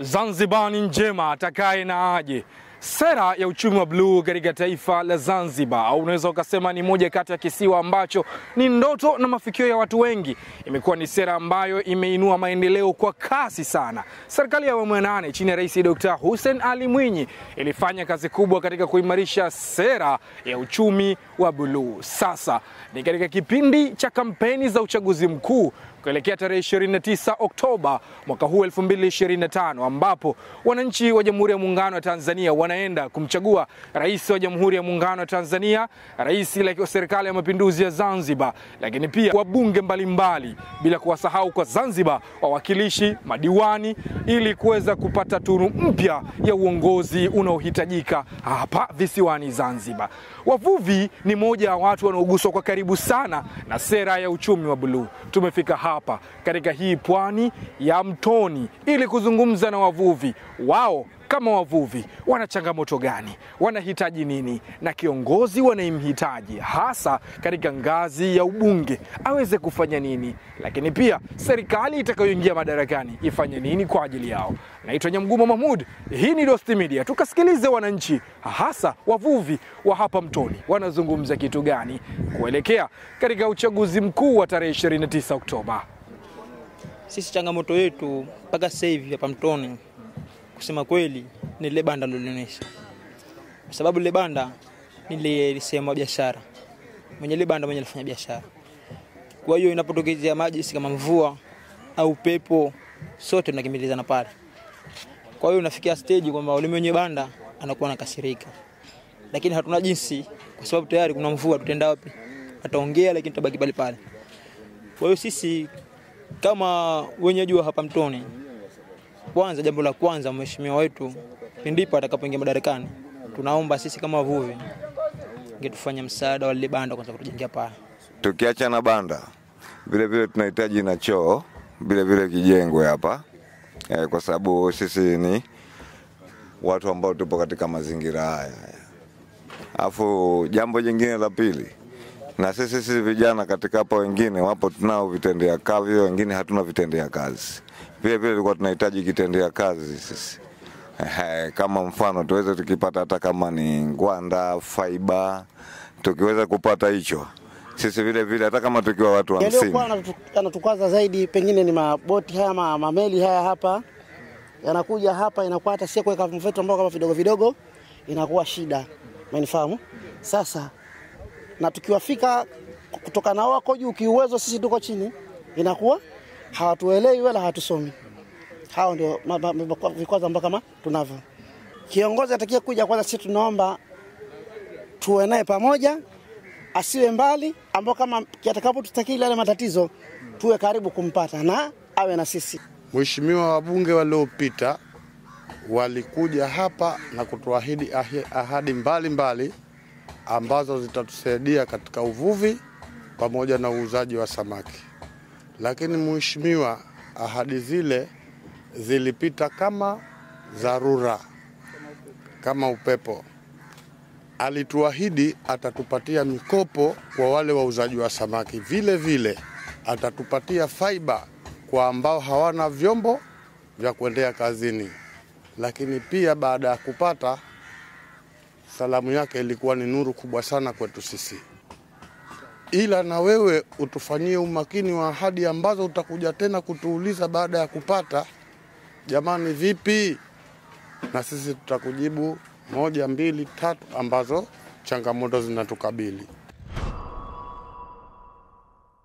Zanzibar ni njema atakaye na aje. Sera ya uchumi wa bluu katika taifa la Zanzibar, au unaweza ukasema ni moja kati ya kisiwa ambacho ni ndoto na mafikio ya watu wengi. Imekuwa ni sera ambayo imeinua maendeleo kwa kasi sana. Serikali ya awamu ya 8 chini ya Rais Dr. Hussein Ali Mwinyi ilifanya kazi kubwa katika kuimarisha sera ya uchumi wa bluu. Sasa ni katika kipindi cha kampeni za uchaguzi mkuu kuelekea tarehe 29 Oktoba mwaka huu 2025, ambapo wananchi wa Jamhuri ya Muungano wa Tanzania wanaenda kumchagua rais wa Jamhuri ya Muungano wa Tanzania, rais wa Serikali ya Mapinduzi ya Zanzibar, lakini pia wabunge mbalimbali, bila kuwasahau kwa Zanzibar wawakilishi, madiwani, ili kuweza kupata tunu mpya ya uongozi unaohitajika hapa visiwani Zanzibar. Wavuvi ni moja ya watu wanaoguswa kwa karibu sana na sera ya uchumi wa bluu. Tumefika hapa katika hii pwani ya Mtoni ili kuzungumza na wavuvi. Wao kama wavuvi wana changamoto gani, wanahitaji nini, na kiongozi wanayemhitaji hasa katika ngazi ya ubunge aweze kufanya nini, lakini pia serikali itakayoingia madarakani ifanye nini kwa ajili yao. Naitwa Nyamgumo Mahmud, hii ni Dost Media. Tukasikilize wananchi hasa wavuvi wa hapa Mtoni wanazungumza kitu gani kuelekea katika uchaguzi mkuu wa tarehe 29 Oktoba. Sisi changamoto yetu mpaka sasa hivi hapa Mtoni, kusema kweli, ni ile banda lilionesha. Kwa sababu ile banda ni sehemu biashara. Mwenye ile banda mwenye alifanya biashara. Kwa hiyo inapotokezea maji kama mvua au upepo, sote tunakimbilizana pale. Kwa hiyo unafikia stage kwamba yule mwenye banda anakuwa anakasirika. Lakini hatuna jinsi, kwa sababu tayari kuna mvua, tutaenda wapi? Ataongea lakini tutabaki pale pale. Kwa hiyo sisi kama wenyeji wa hapa Mtoni, kwanza, jambo la kwanza, mheshimiwa wetu pindipo atakapoingia madarakani, tunaomba sisi kama wavuvi ngetufanya msaada wa lile banda kwanza kutujengea paa. Tukiacha na banda, vile vile tunahitaji na choo, vile vile kijengwe hapa. Kwa sababu sisi ni watu ambao tupo katika mazingira haya. Alafu jambo jingine la pili, na sisi vijana katika hapa, wengine wapo tunao vitendea kazi, wengine hatuna vitendea kazi. Vile vile tulikuwa tunahitaji kitendea kazi sisi. Kama mfano tuweze tukipata hata kama ni ngwanda, fiber, tukiweza kupata hicho. Sisi vile vile hata kama tukiwa watu 50. Yaliokuwa anatukwaza zaidi pengine ni maboti haya, mameli haya hapa. Yanakuja hapa, inakuwa hata sio kuweka mfeto ambao kama vidogo vidogo inakuwa shida. Umenifahamu? Sasa na tukiwafika kutoka na wako juu kiuwezo, sisi tuko chini, inakuwa hawatuelewi wala hawatusomi. Hao ndio vikwazo ambavyo kama tunavyo. Kiongozi atakia kuja, kwanza sisi tunaomba tuwe naye pamoja, asiwe mbali, ambao kama kitakapo tutakili yale matatizo tuwe karibu kumpata na awe na sisi. Mheshimiwa wabunge waliopita walikuja hapa na kutuahidi ahadi mbalimbali ambazo zitatusaidia katika uvuvi pamoja na uuzaji wa samaki. Lakini mheshimiwa, ahadi zile zilipita kama dharura, kama upepo. Alituahidi atatupatia mikopo kwa wale wauzaji wa samaki, vile vile atatupatia fiber kwa ambao hawana vyombo vya kuendea kazini. Lakini pia baada ya kupata, salamu yake ilikuwa ni nuru kubwa sana kwetu sisi. Ila na wewe utufanyie umakini wa ahadi ambazo utakuja tena kutuuliza baada ya kupata, jamani vipi? Na sisi tutakujibu 1, 2, 3 ambazo changamoto zinatukabili.